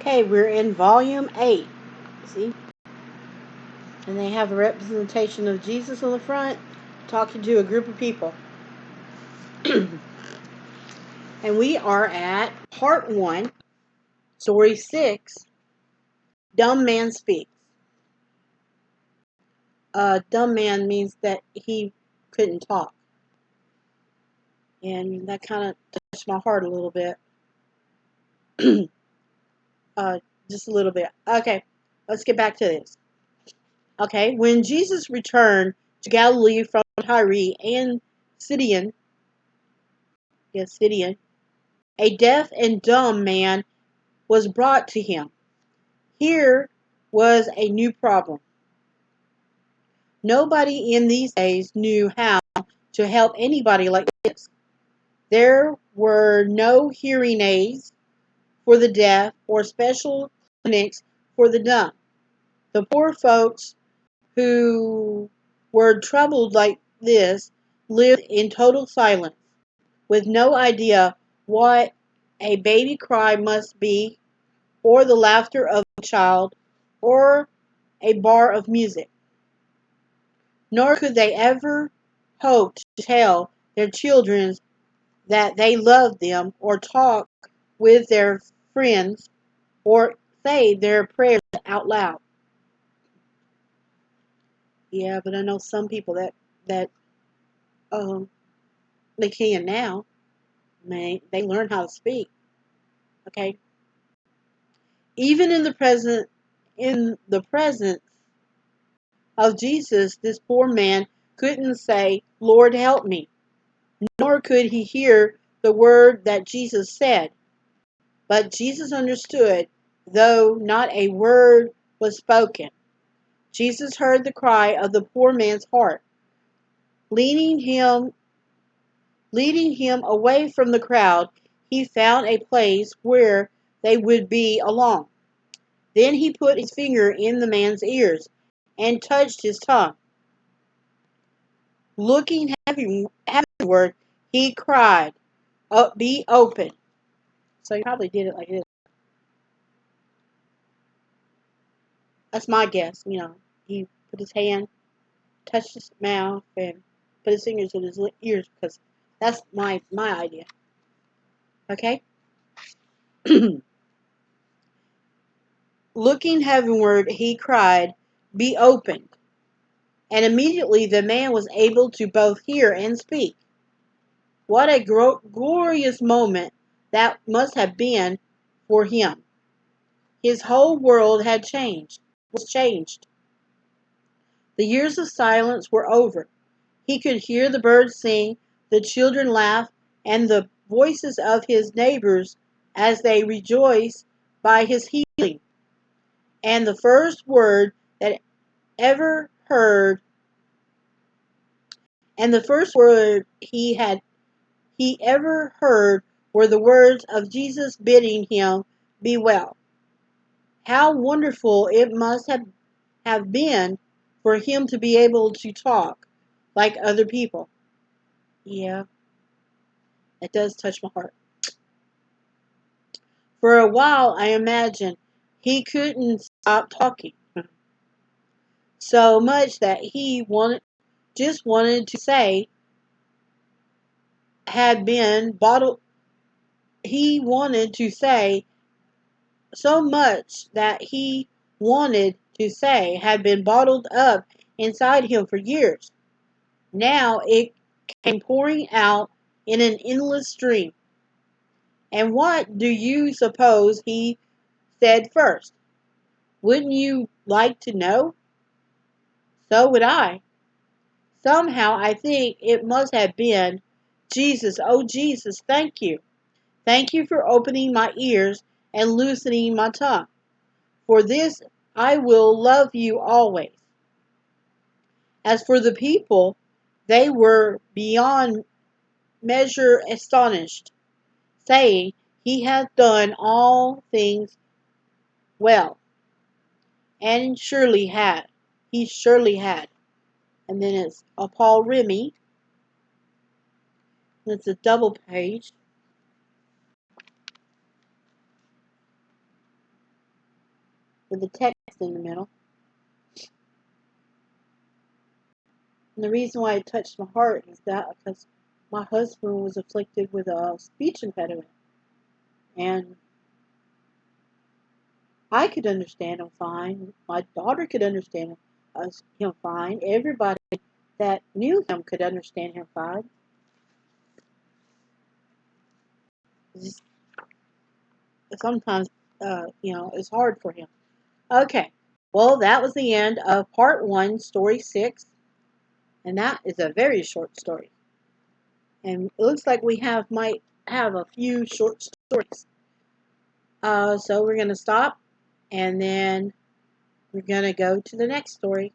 Okay, we're in volume 8. See? And they have a representation of Jesus on the front talking to a group of people. And we are at part 1, story 6, Dumb Man Speaks. Dumb man means that he couldn't talk. And that kind of touched my heart a little bit. Just a little bit. Okay, let's get back to this. Okay, when Jesus returned to Galilee from Tyre and Sidon, a deaf and dumb man was brought to him. Here was a new problem. Nobody in these days knew how to help anybody like this. There were no hearing aids for the deaf or special clinics for the dumb. The poor folks who were troubled like this lived in total silence, with no idea what a baby cry must be, or the laughter of a child, or a bar of music. Nor could they ever hope to tell their children that they loved them, or talk with their friends, or say their prayers out loud. Yeah, but I know some people that they can now. They learn how to speak. Okay, even in the presence of Jesus, this poor man couldn't say, "Lord, help me," nor could he hear the word that Jesus said. But Jesus understood, though not a word was spoken. Jesus heard the cry of the poor man's heart. Leading him away from the crowd, he found a place where they would be alone. Then he put his finger in the man's ears and touched his tongue. Looking heavenward, he cried, "Be open." So he probably did it like this. That's my guess. He put his hand, touched his mouth, and put his fingers in his ears, because that's my idea. Okay? Looking heavenward, he cried, "Be opened." And immediately the man was able to both hear and speak. What a glorious moment that must have been for him. His whole world was changed. The years of silence were over. He could hear the birds sing, the children laugh, and the voices of his neighbors as they rejoiced by his healing. And the first word that ever heard, and the first word he ever heard were the words of Jesus bidding him be well. How wonderful it must have been for him to be able to talk like other people. Yeah, it does touch my heart. For a while, I imagine, he couldn't stop talking so much that he wanted to say had been bottled. He wanted to say so much that he wanted to say had been bottled up inside him for years. Now it came pouring out in an endless stream. And what do you suppose he said first? Wouldn't you like to know? So would I. Somehow I think it must have been, "Jesus, oh Jesus, thank you. Thank you for opening my ears and loosening my tongue. For this I will love you always." As for the people, they were beyond measure astonished, saying, "He hath done all things well." And surely had. He surely had. And then it's a Paul Remy. It's a double page. with the text in the middle. And the reason why it touched my heart is that because my husband was afflicted with a speech impediment. And I could understand him fine. My daughter could understand him fine. Everybody that knew him could understand him fine. Just, sometimes, it's hard for him. Okay. Well, that was the end of part 1, story 6. And that is a very short story. And it looks like we might have a few short stories. So we're going to stop, and then we're going to go to the next story.